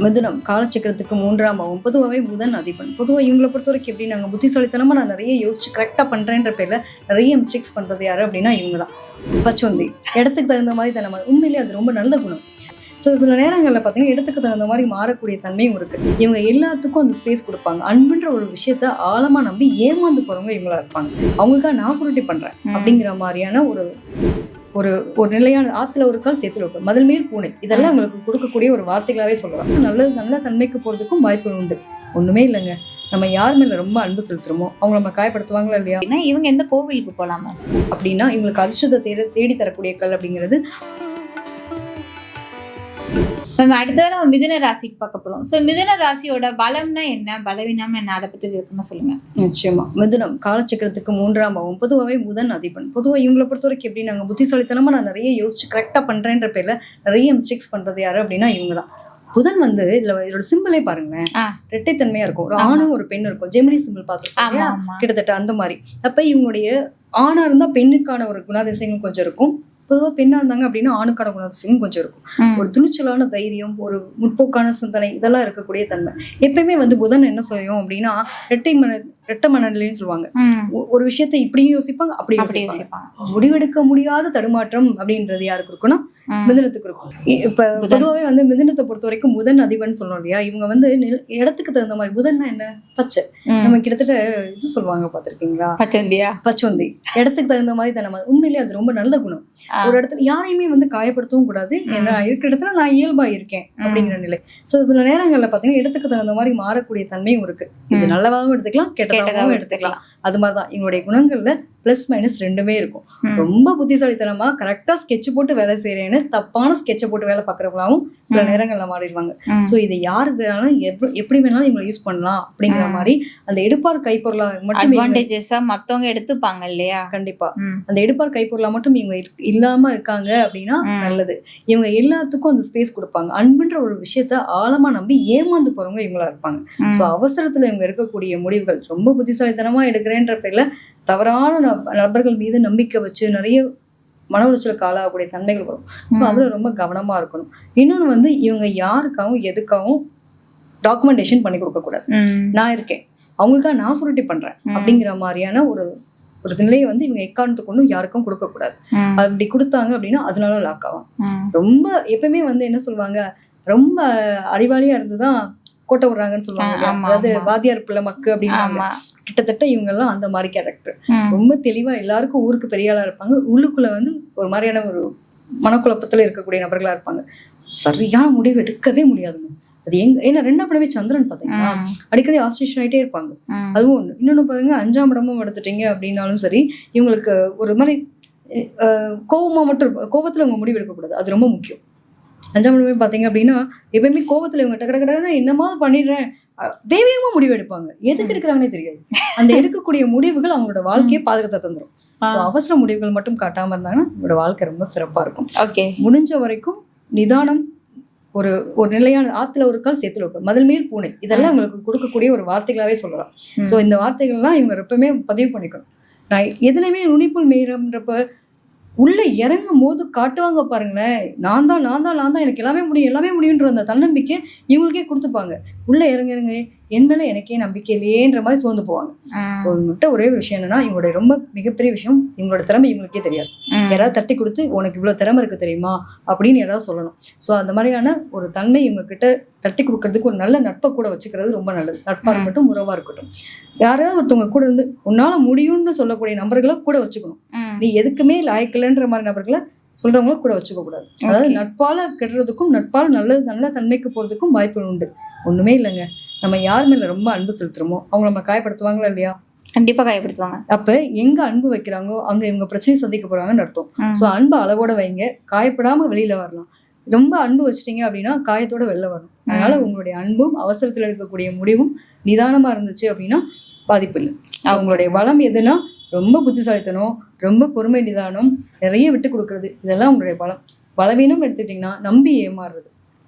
மிதுனம் காலச்சக்கரத்துக்கு 3ஆம் பாவம். பொதுவாகவே புதன் அதிபன். பொதுவாக இவங்களை பொறுத்த வரைக்கும் எப்படி நாங்கள் புத்திசாலித்தனமாக நான் நிறைய யோசிச்சு கரெக்டாக பண்ணுறேன்ற பேரில் நிறைய மிஸ்டேக்ஸ் பண்ணுறது யாரு அப்படின்னா இவங்க தான். பச்சொந்தி இடத்துக்கு தகுந்த மாதிரி தானே உண்மையிலேயே அது ரொம்ப நல்ல குணம். ஸோ சில நேரங்களில் பார்த்தீங்கன்னா இடத்துக்கு தகுந்த மாதிரி மாறக்கூடிய தன்மையும் இருக்குது. இவங்க எல்லாத்துக்கும் அந்த ஸ்பேஸ் கொடுப்பாங்க. அன்புன்ற ஒரு விஷயத்த ஆழமாக நம்பி ஏமாந்து போகிறவங்க இவங்களா இருப்பாங்க. அவங்களுக்காக நான் சுருட்டி பண்ணுறேன் அப்படிங்கிற மாதிரியான ஒரு ஒரு ஒரு நிலையான ஆத்துல ஒரு கால் சேத்துல ஒரு மதில் மேல் பூனை, இதெல்லாம் உங்களுக்கு கொடுக்கக்கூடிய ஒரு வார்த்தைகளாவே சொல்லலாம். நல்ல தன்மைக்கு போறதுக்கும் வாய்ப்புகள் உண்டு. ஒண்ணுமே இல்லைங்க, நம்ம யார் மேல ரொம்ப அன்பு செலுத்துறோமோ அவங்க நம்ம காயப்படுத்துவாங்களா இல்லையா? இவங்க எந்த கோவிலுக்கு போலாமா அப்படின்னா இவங்களுக்கு அதிர்ஷ்டத்தை தேடி தரக்கூடிய கல் அப்படிங்கிறது. அடுத்தது நம்ம மிதுன ராசிக்கு பார்க்க போறோம். ஸோ மிதுன ராசியோட பலம்னா என்ன, பலவீனம் என்ன, அதை பத்தி விளக்கமா சொல்லுங்க. நிச்சயமா. மிதுனம் காலச்சக்கரத்துக்கு 3ஆம் பாவம். பொதுவாகவே புதன் அதிபன். பொதுவாக இவங்களை பொறுத்த வரைக்கும் எப்படி நாங்கள் புத்திசாலித்தனமா நான் நிறைய யோசிச்சு கரெக்டா பண்றேன்ற பேர்ல நிறைய மிஸ்டேக்ஸ் பண்றது யாரு அப்படின்னா இவங்க தான். புதன் இதோட சிம்பிளே பாருங்களேன், இரட்டைத்தன்மையா இருக்கும். ஒரு ஆணும் ஒரு பெண் இருக்கும். ஜெமினி சிம்பிள் பார்த்துருக்கோம் கிட்டத்தட்ட அந்த மாதிரி. அப்ப இவங்களுடைய ஆணா இருந்தா பெண்ணுக்கான ஒரு குணாதிசயங்கள் கொஞ்சம் இருக்கும். பொதுவாக பெண்ணா இருந்தாங்க அப்படின்னா ஆணுக்கான குணாதிசயம் கொஞ்சம் இருக்கும். ஒரு துணிச்சலான தைரியம், ஒரு முற்போக்கான சிந்தனை, இதெல்லாம் இருக்கக்கூடிய தன்மை. எப்பயுமே புதன் என்ன செய்யும் அப்படின்னா ரெட்டை மனநிலைன்னு சொல்லுவாங்க. ஒரு விஷயத்தை இப்படியும் யோசிப்பாங்க, அப்படியும் யோசிப்பாங்க. முடிவெடுக்க முடியாத தடுமாற்றம் அப்படின்றது யாருக்கு இருக்குன்னா மிதுனத்துக்கு இருக்கும். இப்ப பொதுவாகவே மிதுனத்தை பொறுத்த வரைக்கும் புதன் அதிபன் சொல்லணும் இல்லையா? இவங்க இடத்துக்கு தகுந்த மாதிரி. புதன்னா என்ன? பச்சை. நம்ம கிட்டத்தட்ட இது சொல்லுவாங்க, பாத்திருக்கீங்களா? பச்சொந்தி இடத்துக்கு தகுந்த மாதிரி தானே. உண்மையிலேயே அது ரொம்ப நல்ல குணம். ஒரு இடத்துல யாரையுமே காயப்படுத்தவும் கூடாது. இருக்கிற இடத்துல நான் இயல்பா இருக்கேன் அப்படிங்கிற நிலை. சோ சில நேரங்கள்ல பாத்தீங்கன்னா இடத்துக்கு தகுந்த மாதிரி மாறக்கூடிய தன்மையும் இருக்கு. இது நல்லதாகவும் எடுத்துக்கலாம், கெட்டதாகவும் எடுத்துக்கலாம். அது மாதிரிதான் இவங்களுடைய குணங்கள்ல பிளஸ் மைனஸ் ரெண்டுமே இருக்கும். ரொம்ப புத்திசாலித்தனமா கரெக்டா ஸ்கெட்ச் போட்டு வேலை செய்யறேன்னு தப்பான ஸ்கெட்சை போட்டு வேலை பாக்குறவங்களாவும் சில நேரங்கள்ல மாறிடுவாங்க. சோ இதை யாரு வேணாலும் எப்படி வேணாலும் இவங்களை யூஸ் பண்ணலாம் அப்படிங்கிற மாதிரி அந்த எடுப்பார் கைப்பொருளா மட்டும் மத்தவங்க எடுத்துப்பாங்க இல்லையா? கண்டிப்பா. அந்த எடுப்பார் கைப்பொருளா மட்டும் இவங்க இல்லாம இருக்காங்க அப்படின்னா நல்லது. இவங்க எல்லாத்துக்கும் அந்த ஸ்பேஸ் கொடுப்பாங்க. அன்புன்ற ஒரு விஷயத்த ஆழமா நம்பி ஏமாந்து போறவங்க இவங்களா இருப்பாங்க. சோ அவசரத்துல இவங்க எடுக்கக்கூடிய முடிவுகள் ரொம்ப புத்திசாலித்தனமா எடுக்கிறேன்ற பேர்ல தவறான நபர்கள் மீது நம்பிக்கை வச்சு நிறைய மன உளைச்சலுக்கு ஆளாகக்கூடிய தன்மைகள் வரும். ஸோ அதுல ரொம்ப கவனமா இருக்கணும். இன்னொன்னு இவங்க யாருக்காகவும் எதுக்காகவும் டாக்குமெண்டேஷன் பண்ணி கொடுக்க கூடாது. நான் இருக்கேன், அவங்களுக்காக நான் சுருட்டி பண்றேன் அப்படிங்கிற மாதிரியான ஒரு நிலையை இவங்க எக்காரணத்தை கொண்டும் யாருக்கும் கொடுக்க கூடாது. அப்படி கொடுத்தாங்க அப்படின்னா அதனால லாக் ஆகும். ரொம்ப எப்பயுமே என்ன சொல்லுவாங்க, ரொம்ப அறிவாளியா இருந்துதான் கோட்டை விடுறாங்கன்னு சொல்லுவாங்க. அதாவது வாத்தியார் பிள்ளை மக்கு அப்படின்னு. கிட்டத்தட்ட இவங்க எல்லாம் அந்த மாதிரி கேரக்டர். ரொம்ப தெளிவா எல்லாருக்கும் ஊருக்கு பெரிய ஆளா இருப்பாங்க. உள்ளுக்குள்ள ஒரு மாதிரியான ஒரு மனக்குழப்பத்துல இருக்கக்கூடிய நபர்களா இருப்பாங்க. சரியான முடிவு எடுக்கவே முடியாதுங்க. அது ஏன்னா 2ஆம் இடமே சந்திரன் பாத்தீங்கன்னா அடிக்கடி ஆஸ்ட்ரேஷன் ஆயிட்டே இருப்பாங்க. அதுவும் ஒண்ணு. இன்னொன்னு பாருங்க, 5ஆம் இடமும் எடுத்துட்டீங்க அப்படின்னாலும் சரி, இவங்களுக்கு ஒரு மாதிரி கோவமா மட்டும் இருக்கும். கோவத்துல இவங்க முடிவு எடுக்கக்கூடாது, அது ரொம்ப முக்கியம். 5ஆம் இடமே பாத்தீங்க அப்படின்னா எப்பயுமே கோவத்துல இவங்க டக்கு என்னமாவது பண்ணிடுறேன் வேகமா முடிவு எடுப்பாங்க. எதுக்கு எடுக்கிறாங்கன்னே தெரியாது. அந்த எடுக்கக்கூடிய முடிவுகள் அவங்களோட வாழ்க்கையை பாதுகாத்த தந்துடும். அவசர முடிவுகள் மட்டும் காட்டாம இருந்தாங்கன்னா அவங்களோட வாழ்க்கை ரொம்ப சிறப்பா இருக்கும். முடிஞ்ச வரைக்கும் நிதானம், ஒரு நிலையான ஆத்துல ஒரு கால் சேத்துல ஒரு மதில் மேல் பூனை, இதெல்லாம் உங்களுக்கு கொடுக்கக்கூடிய ஒரு வார்த்தைகளாவே சொல்லலாம். சோ இந்த வார்த்தைகள்லாம் இவங்க எப்பவுமே பதிவு பண்ணிக்கணும். நான் எதுலையுமே நுனிப்புள் மீறப்ப உள்ள இறங்கும் போது காட்டுவாங்க பாருங்களேன், நான் தான் எனக்கு எல்லாமே முடியுன்ற அந்த தன்னம்பிக்கை இவங்களுக்கே கொடுத்துப்பாங்க. உள்ள இறங்க என் மேல எனக்கே நம்பிக்கை இல்லையேன்ற மாதிரி சோர்ந்து போவாங்க. ஸோ இவங்ககிட்ட ஒரே ஒரு விஷயம் என்னன்னா, இவங்களுடைய ரொம்ப மிகப்பெரிய விஷயம், இவங்களோட திறமை இவங்களுக்கே தெரியாது. யாராவது தட்டி கொடுத்து உனக்கு இவ்வளவு திறமை இருக்கு தெரியுமா அப்படின்னு யாராவது சொல்லணும். ஸோ அந்த மாதிரியான ஒரு தன்மை இவங்க கிட்ட தட்டி கொடுக்கறதுக்கு ஒரு நல்ல நட்பை கூட வச்சுக்கிறது ரொம்ப நல்லது. நட்பா இருக்கட்டும், உறவா இருக்கட்டும். யாராவது ஒருத்தவங்க கூட இருந்து உன்னால முடியும்னு சொல்லக்கூடிய நபர்களை கூட வச்சுக்கணும். நீ எதுக்குமே லாய்க்கலன்ற மாதிரி நபர்களை சொல்றவங்கள கூட வச்சுக்க கூடாது. அதாவது நட்பால கெடுறதுக்கும் நட்பால நல்ல தன்மைக்கு போறதுக்கும் வாய்ப்புகள் உண்டு. ஒண்ணுமே இல்லைங்க, நம்ம யார் மேல ரொம்ப அன்பு செலுத்துறோமோ அவங்க நம்ம காயப்படுத்துவாங்களா இல்லையா? கண்டிப்பா காயப்படுத்துவாங்க. அப்ப எங்க அன்பு வைக்கிறாங்களோ அங்க இவங்க பிரச்சனையை சந்திக்க போறாங்கன்னு அர்த்தம். சோ அன்பு அளவோட வைங்க, காயப்படாம வெளியில வரலாம். ரொம்ப அன்பு வச்சிட்டீங்க அப்படின்னா காயத்தோட வெளில வரணும். அதனால உங்களுடைய அன்பும் அவசரத்துல எடுக்கக்கூடிய முடிவும் நிதானமா இருந்துச்சு அப்படின்னா பாதிப்பு இல்லை. அவங்களுடைய பலம் எதுனா ரொம்ப புத்திசாலித்தனம், ரொம்ப பொறுமை, நிதானம், நிறைய விட்டு கொடுக்கறது, இதெல்லாம் உங்களுடைய பலம். பலவீனம் எடுத்துக்கிட்டீங்கன்னா நம்பி ஏமாறுறது.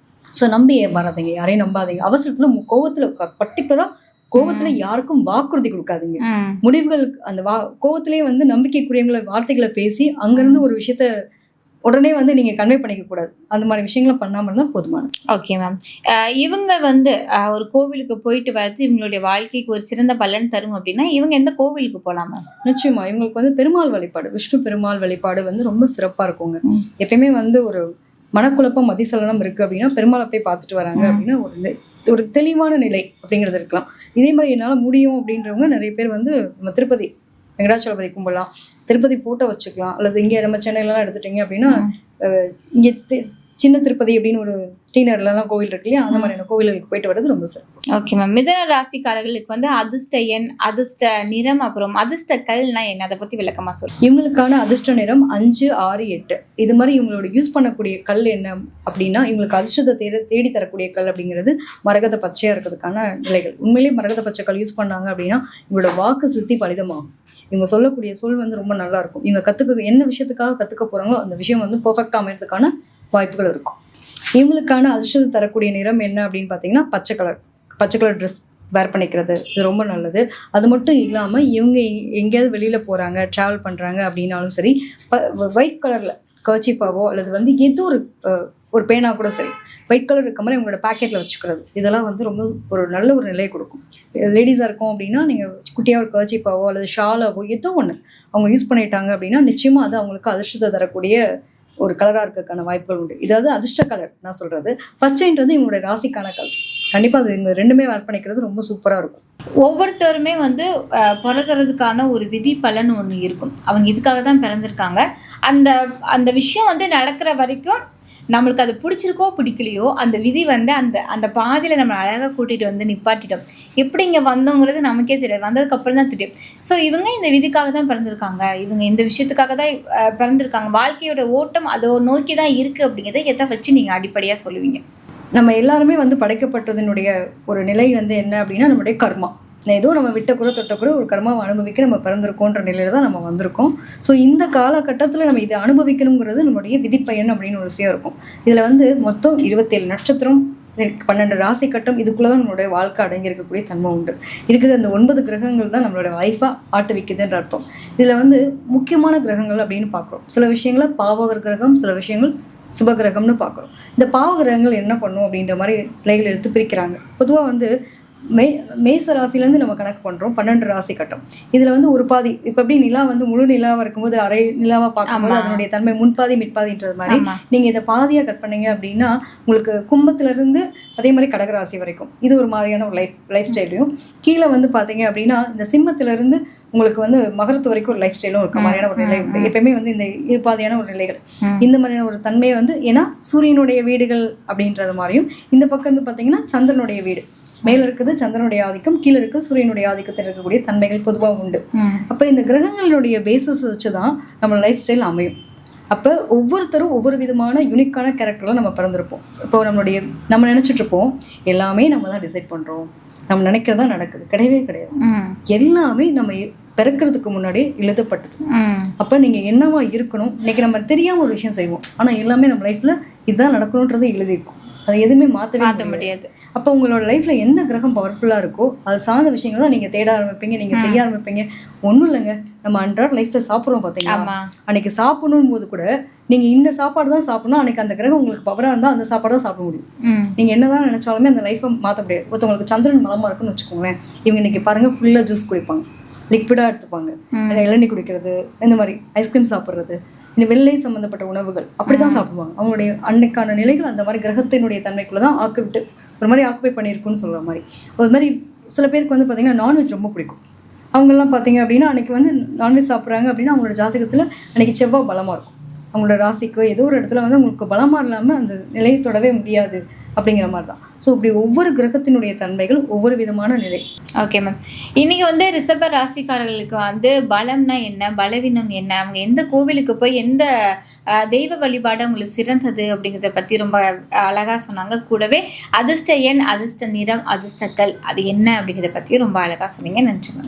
ஸோ நம்பி ஏமாறாதீங்க, யாரையும் நம்பாதீங்க. அவசரத்துல கோவத்துல பர்டிகுலரா கோவத்துல யாருக்கும் வாக்குறுதி கொடுக்காதீங்க. முடிவுகள் அந்த கோவத்திலேயே நம்பிக்கைக்குரியவங்களை வார்த்தைகளை பேசி அங்கிருந்து ஒரு விஷயத்த உடனே வந்து நீங்க கன்வே பண்ணிக்க கூடாது. அந்த மாதிரி விஷயங்களை பண்ணாம இருந்தா போதுமானது. Okay ma'am. இவங்க வந்து ஒரு கோவிலுக்கு போயிட்டு வரது இவங்களுடைய வாழ்க்கைக்கு ஒரு சிறந்த பலன் தரும் அப்படின்னா இவங்க எந்த கோவிலுக்கு போலாம் மேம்? நிச்சயமா இவங்களுக்கு வந்து பெருமாள் வழிபாடு, விஷ்ணு பெருமாள் வழிபாடு வந்து ரொம்ப சிறப்பா இருக்குங்க. எப்பயுமே வந்து ஒரு மனக்குழப்பம் மதிசலனம் இருக்கு அப்படின்னா பெருமாளை போய் பார்த்துட்டு வராங்க அப்படின்னா ஒரு தெளிவான நிலை அப்படிங்கிறது இருக்கலாம். இதே மாதிரி என்னால் முடியும் அப்படின்றவங்க நிறைய பேர் வந்து நம்ம திருப்பதி வெங்கடாச்சலபதி கும்பிடலாம், திருப்பதி போட்டோ வச்சுக்கலாம். அல்லது இங்கே நம்ம சென்னையிலலாம் எடுத்துட்டீங்க அப்படின்னா இங்கே சின்ன திருப்பதி அப்படின்னு ஒரு டீனர்லாம் கோவில் இருக்கு இல்லையா, அந்த மாதிரியான கோவில்களுக்கு போயிட்டு வர்றது ரொம்ப சிறப்பு. Okay ma'am. மிதுன ராசிக்காரர்களுக்கு வந்து அதிர்ஷ்ட எண், அதிர்ஷ்ட நிறம், அப்புறம் அதிர்ஷ்ட கல்னா என்ன, அதை பத்தி விளக்கமா சொல்லுங்க. இவங்களுக்கான அதிர்ஷ்ட நிறம் 5, 6, 8. இது மாதிரி இவங்களோட யூஸ் பண்ணக்கூடிய கல் என்ன அப்படின்னா இவங்களுக்கு அதிர்ஷ்டத்தை தேடி தரக்கூடிய கல் அப்படிங்கிறது மரகத பச்சையா இருக்கிறதுக்கான நிலைகள். உண்மையிலேயே மரகத பச்சை கல் யூஸ் பண்ணாங்க அப்படின்னா இவங்களோட வாக்கு சித்தி பலிதமாகும். இவங்க சொல்லக்கூடிய சொல் வந்து ரொம்ப நல்லா இருக்கும். இவங்க என்ன விஷயத்துக்காக கத்துக்க போறாங்களோ அந்த விஷயம் வந்து பெர்ஃபெக்டா அமையறதுக்கான வாய்ப்புகள் இருக்கும். இவங்களுக்கான அதிர்ஷ்டத்தை தரக்கூடிய நிறம் என்ன அப்படின்னு பார்த்தீங்கன்னா பச்சை கலர் ட்ரெஸ் வேர் பண்ணிக்கிறது இது ரொம்ப நல்லது. அது மட்டும் இல்லாமல் இவங்க எங்கேயாவது வெளியில் போகிறாங்க, ட்ராவல் பண்ணுறாங்க அப்படின்னாலும் சரி, ஒயிட் கலரில் கர்ச்சீஃபாவோ அல்லது வந்து ஏதோ ஒரு பேனா கூட சரி ஒயிட் கலர் இருக்க மாதிரி உங்களோட பேக்கெட்டில் வச்சுக்கிறது, இதெல்லாம் வந்து ரொம்ப ஒரு நல்ல ஒரு நிலையை கொடுக்கும். லேடிஸாக இருக்கும் அப்படின்னா நீங்கள் குட்டியாக ஒரு கர்ச்சீஃபாவோ அல்லது ஷாலாவோ ஏதோ ஒன்று அவங்க யூஸ் பண்ணிட்டாங்க அப்படின்னா நிச்சயமாக அது அவங்களுக்கு அதிர்ஷ்டத்தை தரக்கூடிய ஒரு கலராக இருக்கிறதுக்கான வாய்ப்புகள் உண்டு. இதாவது அதிர்ஷ்ட கலர் நான் சொல்கிறது. பச்சைன்றது இவங்களுடைய ராசிக்கான கலர். கண்டிப்பாக அது இந்த ரெண்டுமே வேர் பண்ணிக்கிறது ரொம்ப சூப்பராக இருக்கும். ஒவ்வொருத்தருமே வந்து பிறகுறதுக்கான ஒரு விதி பலன் ஒன்று இருக்கும். அவங்க இதுக்காக தான் பிறந்திருக்காங்க. அந்த அந்த விஷயம் வந்து நடக்கிற வரைக்கும் நம்மளுக்கு அது பிடிச்சிருக்கோ பிடிக்கலையோ அந்த விதி வந்து அந்த அந்த பாதியில் நம்ம அழகாக கூட்டிகிட்டு வந்து நிப்பாட்டிட்டோம். எப்படி இங்கே வந்தோங்கிறது நமக்கே தெரியாது, வந்ததுக்கப்புறம் தான் தெரியும். ஸோ இவங்க இந்த விதிக்காக தான் பிறந்திருக்காங்க, இவங்க இந்த விஷயத்துக்காக தான் பிறந்திருக்காங்க, வாழ்க்கையோட ஓட்டம் அதை நோக்கி தான் இருக்குது அப்படிங்கிறத எதை வச்சு நீங்கள் அடிப்படையாக சொல்லுவீங்க? நம்ம எல்லாருமே வந்து படைக்கப்பட்டதனுடைய ஒரு நிலை வந்து என்ன அப்படின்னா நம்மளுடைய கர்மா. ஏதோ நம்ம விட்ட குறை தொட்ட குறை ஒரு கர்மாவை அனுபவிக்க நம்ம பிறந்திருக்கோன்ற நிலையில தான் நம்ம வந்திருக்கோம். ஸோ இந்த காலகட்டத்தில் நம்ம இதை அனுபவிக்கணுங்கிறது நம்மளுடைய விதிப்பயன் அப்படின்னு ஒரு விஷயம் இருக்கும். இதில் வந்து மொத்தம் 27 நட்சத்திரம், 12 ராசி கட்டம், இதுக்குள்ளே தான் நம்மளுடைய வாழ்க்கை அடங்கி இருக்கக்கூடிய தன்மை உண்டு. இருக்குது அந்த 9 கிரகங்கள் தான் நம்மளோட லைஃபாக ஆட்டுவிக்குதுன்ற அர்த்தம். இதில் வந்து முக்கியமான கிரகங்கள் அப்படின்னு பார்க்குறோம். சில விஷயங்களை பாவகர் கிரகம், சில விஷயங்கள் சுப கிரகம்னு பார்க்குறோம். இந்த பாவ கிரகங்கள் என்ன பண்ணும் அப்படின்ற மாதிரி நிலைகள் எடுத்து பிரிக்கிறாங்க. பொதுவாக வந்து மேச ராசிலேருந்து நம்ம கணக்கு பண்ணுறோம் 12 ராசி கட்டம். இதில் வந்து ஒரு பாதி இப்போ எப்படி நிலா வந்து முழு நிலாவாக இருக்கும்போது அரை நிலாவாக பார்க்கும்போது அதனுடைய தன்மை முன்பாதி மிட்பாதின்றது மாதிரி நீங்கள் இதை பாதியாக கட் பண்ணீங்க அப்படின்னா உங்களுக்கு கும்பத்திலேருந்து அதே மாதிரி கடகராசி வரைக்கும் இது ஒரு மாதிரியான ஒரு லைஃப் ஸ்டைலையும், கீழே வந்து பார்த்தீங்க அப்படின்னா இந்த சிம்மத்திலேருந்து உங்களுக்கு வந்து மகரத்து வரைக்கும் ஒரு லைஃப் ஸ்டைலும் இருக்க மாதிரியான ஒரு நிலை உண்டு. எப்பயுமே வந்து இந்த இருபாதியான ஒரு நிலைகள் இந்த மாதிரியான ஒரு தன்மையை வந்து ஏன்னா சூரியனுடைய வீடுகள் அப்படின்றது மாதிரியும் இந்த பக்கம் வந்து பார்த்தீங்கன்னா சந்திரனுடைய வீடு மேல இருக்குது சந்திரனுடைய ஆதிக்கம், கீழே இருக்கு சூரியனுடைய ஆதிக்கத்தில் இருக்கக்கூடிய தன்மைகள் பொதுவாக உண்டு. அப்போ இந்த கிரகங்களுடைய பேசிஸ் வச்சுதான் நம்ம லைஃப் ஸ்டைல் அமையும். அப்போ ஒவ்வொருத்தரும் ஒவ்வொரு விதமான யூனிக்கான கேரக்டர்லாம் நம்ம பிறந்திருப்போம். இப்போ நம்ம நினைச்சிட்டு இருப்போம் எல்லாமே நம்ம தான் டிசைட் பண்றோம், நம்ம நினைக்கிறதா நடக்குது. கிடையவே கிடையாது. எல்லாமே நம்ம பிறக்கிறதுக்கு முன்னாடி எழுதப்பட்டது. அப்ப நீங்க என்னவா இருக்கணும், இன்னைக்கு நம்ம தெரியாம ஒரு விஷயம் செய்வோம், ஆனா எல்லாமே நம்ம லைஃப்ல இதுதான் நடக்கணும்ன்றது எழுதியிருக்கும். அதை எதுவுமே மாற்ற முடியாது. அப்போ உங்களோட லைஃப்ல என்ன கிரகம் பவர்ஃபுல்லா இருக்கோ அது சார்ந்த விஷயங்கள் தான் நீங்க தேட ஆரம்பிப்பீங்க, நீங்க செய்ய ஆரம்பிப்பீங்க. ஒன்றும் இல்லைங்க, நம்ம அன்றாட லைஃப்ல சாப்பிட்றோம் பார்த்தீங்களா, அன்னைக்கு சாப்பிடணும் போது கூட நீங்க இந்த சாப்பாடு தான் சாப்பிடணும், அன்னைக்கு அந்த கிரகம் உங்களுக்கு பவரா இருந்தா அந்த சாப்பாடு தான் சாப்பிட முடியும். நீங்க என்னதான் நினைச்சாலுமே அந்த லைஃப்பை மாற்ற முடியாது. ஒருத்தவங்களுக்கு சந்திரன் பலமா இருக்குன்னு வச்சுக்கோங்களேன், இவங்க இன்னைக்கு பாருங்க ஃபுல்லா ஜூஸ் குடிப்பாங்க, லிக்விடா எடுத்துப்பாங்க, இளநீர் குடிக்கிறது, இந்த மாதிரி ஐஸ்கிரீம் சாப்பிட்றது, இந்த வெள்ளை சம்பந்தப்பட்ட உணவுகள் அப்படிதான் சாப்பிடுவாங்க. அவங்களுடைய அன்னைக்கான நிலைகள் அந்த மாதிரி கிரகத்தினுடைய தன்மைக்குள்ளதான் ஆக்கிவிட்டு ஒரு மாதிரி ஆக்குபை பண்ணியிருக்குன்னு சொல்ற மாதிரி. ஒரு மாதிரி சில பேருக்கு வந்து பார்த்தீங்கன்னா நான்வெஜ் ரொம்ப பிடிக்கும். அவங்கெல்லாம் பார்த்தீங்க அப்படின்னா அன்னைக்கு வந்து நான்வெஜ் சாப்பிட்றாங்க அப்படின்னா அவங்களோட ஜாதகத்தில் அன்னைக்கு செவ்வாய் பலமாக இருக்கும். அவங்களோட ராசிக்கு ஏதோ ஒரு இடத்துல வந்து அவங்களுக்கு பலமாக இல்லாமல் அந்த நிலையை தொடவே முடியாது அப்படிங்கிற மாதிரி தான். ஸோ இப்படி ஒவ்வொரு கிரகத்தினுடைய தன்மைகள் ஒவ்வொரு விதமான நிலை. Okay ma'am. இன்னைக்கு வந்து ரிஷப ராசிக்காரர்களுக்கு வந்து பலம்னா என்ன, பலவீனம் என்ன, அவங்க எந்த கோவிலுக்கு போய் எந்த தெய்வ வழிபாடு அவங்களுக்கு சிறந்தது அப்படிங்கிறத பற்றி ரொம்ப அழகாக சொன்னாங்க. கூடவே அதிர்ஷ்ட எண், அதிர்ஷ்ட நிறம், அதிர்ஷ்டக்கல் அது என்ன அப்படிங்கிறத பற்றி ரொம்ப அழகாக சொன்னீங்க. நன்றி மேம்.